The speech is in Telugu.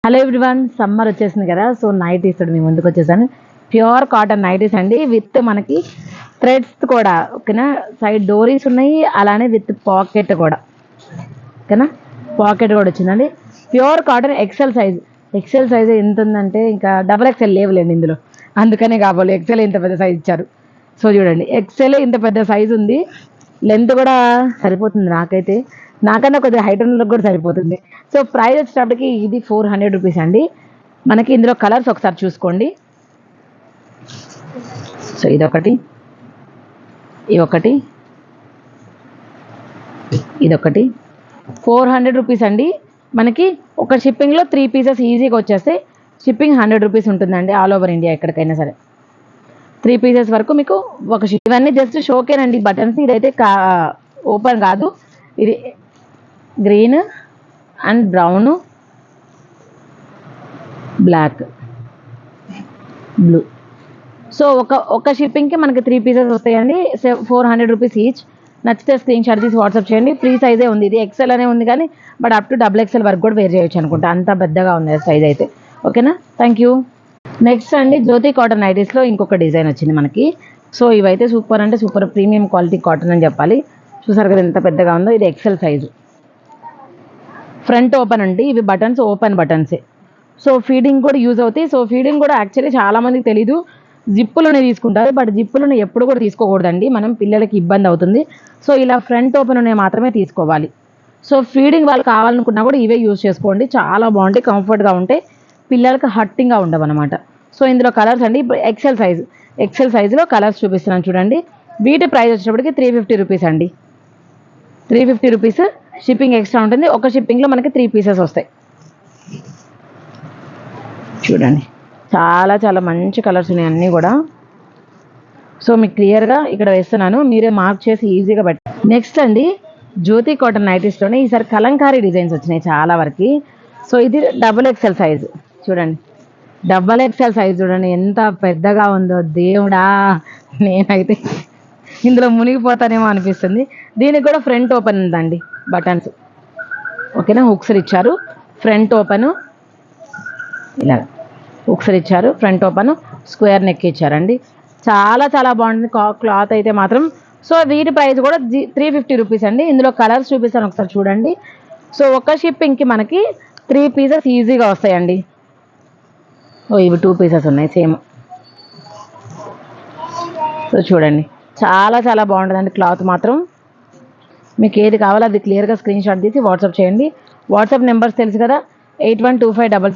హలో ఎవ్రీవన్, సమ్మర్ వచ్చేసింది కదా. సో నైటీస్ మీ ముందుకు వచ్చేసాను. ప్యూర్ కాటన్ నైటీస్ అండి, విత్ మనకి థ్రెడ్స్ కూడా. ఓకేనా, సైడ్ డోరీస్ ఉన్నాయి, అలానే విత్ పాకెట్ కూడా. ఓకేనా, పాకెట్ కూడా వచ్చిందండి. Pure cotton XL size. XL size ఎంత ఉందంటే ఇంకా డబల్ ఎక్సెల్ లేవులేండి ఇందులో, అందుకనే కాబోలు ఎక్సెల్ ఇంత పెద్ద సైజ్ ఇచ్చారు. సో చూడండి, ఎక్సెల్ ఇంత పెద్ద సైజ్ ఉంది. లెంత్ కూడా సరిపోతుంది నాకైతే, నాకన్నా కొద్దిగా హైట్ ఉన్న కూడా సరిపోతుంది. సో ప్రైస్ వచ్చేటప్పటికి ఇది 400 రూపీస్ అండి. మనకి ఇందులో కలర్స్ ఒకసారి చూసుకోండి. సో ఇదొకటి, ఇదొకటి 400 రూపీస్ అండి. మనకి ఒక షిప్పింగ్లో 3 పీసెస్ ఈజీగా వచ్చేస్తాయి. షిప్పింగ్ 100 రూపీస్ ఉంటుందండి ఆల్ ఓవర్ ఇండియా, ఎక్కడికైనా సరే 3 పీసెస్ వరకు మీకు ఒక షిప్. ఇవన్నీ జస్ట్ షోకేనండి బటన్స్. ఇదైతే ఓపెన్ కాదు. ఇది green and brown, black, blue. So ఒక షిప్పింగ్కి మనకి 3 పీసెస్ వస్తాయండి. 400 రూపీస్ ఈచ్. నచ్చితే స్క్రీన్ షాట్ తీసి వాట్సాప్ చేయండి. ఫ్రీ సైజే ఉంది, ఇది ఎక్సెల్ అనే ఉంది కానీ but up to double XL వరకు కూడా వేర్ చేయొచ్చు అనుకుంటా, అంత పెద్దగా ఉంది సైజ్ అయితే. ఓకేనా, థ్యాంక్ యూ. నెక్స్ట్ అండి, జ్యోతి కాటన్ నైటీస్లో ఇంకొక డిజైన్ వచ్చింది మనకి. సో ఇవైతే సూపర్ అంటే సూపర్ ప్రీమియం క్వాలిటీ కాటన్ అని చెప్పాలి. చూసారు కదా ఎంత పెద్దగా ఉందో. ఇది ఎక్సెల్ సైజు, ఫ్రంట్ ఓపెన్ అండి. ఇవి బటన్స్ ఓపెన్ బటన్సే. సో ఫీడింగ్ కూడా యూజ్ అవుతాయి. సో ఫీడింగ్ కూడా యాక్చువల్లీ చాలామందికి తెలీదు, జిప్పులోనే తీసుకుంటారు. బట్ జిప్పులను ఎప్పుడు కూడా తీసుకోకూడదండి, మనం పిల్లలకి ఇబ్బంది అవుతుంది. సో ఇలా ఫ్రంట్ ఓపెన్ ఉన్నాయి మాత్రమే తీసుకోవాలి. సో ఫీడింగ్ వాళ్ళు కావాలనుకున్నా కూడా ఇవే యూజ్ చేసుకోండి, చాలా బాగుంటాయి, కంఫర్ట్గా ఉంటాయి, పిల్లలకి హట్టింగ్గా ఉండవు అనమాట. సో ఇందులో కలర్స్ అండి, ఇప్పుడు ఎక్సెల్ సైజులో కలర్స్ చూపిస్తున్నాను చూడండి. వీటి ప్రైస్ వచ్చేటప్పటికి 350 రూపీస్ అండి. 350 రూపీస్. షిప్పింగ్ ఎక్స్ట్రా ఉంటుంది. ఒక షిప్పింగ్లో మనకి 3 పీసెస్ వస్తాయి. చూడండి, చాలా చాలా మంచి కలర్స్ ఉన్నాయి అన్నీ కూడా. సో మీకు క్లియర్గా ఇక్కడ వేస్తున్నాను, మీరే మార్క్ చేసి ఈజీగా పెట్టండి. నెక్స్ట్ అండి, జ్యోతి కాటన్ నైటీస్లోనే ఈసారి కలంకారీ డిజైన్స్ వచ్చినాయి చాలా వరకు. సో ఇది డబుల్ ఎక్సెల్ సైజు. చూడండి, డబల్ ఎక్సెల్ సైజ్ చూడండి ఎంత పెద్దగా ఉందో దేవుడా, నేనైతే ఇందులో మునిగిపోతానేమో అనిపిస్తుంది. దీనికి కూడా ఫ్రంట్ ఓపెన్ ఉందండి, బటన్స్. ఓకేనా, హుక్స్లు ఇచ్చారు, ఫ్రంట్ ఓపెను ఇలా హుక్స్లు ఇచ్చారు, ఫ్రంట్ ఓపెన్, స్క్వేర్ నెక్ ఇచ్చారండి. చాలా చాలా బాగుంటుంది క్లాత్ అయితే మాత్రం. సో వీటి ప్రైస్ కూడా 350 రూపీస్ అండి. ఇందులో కలర్స్ చూపిస్తాను ఒకసారి చూడండి. సో ఒక షిప్పింగ్కి మనకి 3 పీసెస్ ఈజీగా వస్తాయండి. ఇవి 2 పీసెస్ ఉన్నాయి సేమ్. సో చూడండి, చాలా చాలా బాగుంటుందండి క్లాత్ మాత్రం. మీకు ఏది కావాలో అది క్లియర్గా స్క్రీన్ షాట్ తీసి వాట్సాప్ చేయండి. వాట్సాప్ నెంబర్స్ తెలుసు కదా, 812566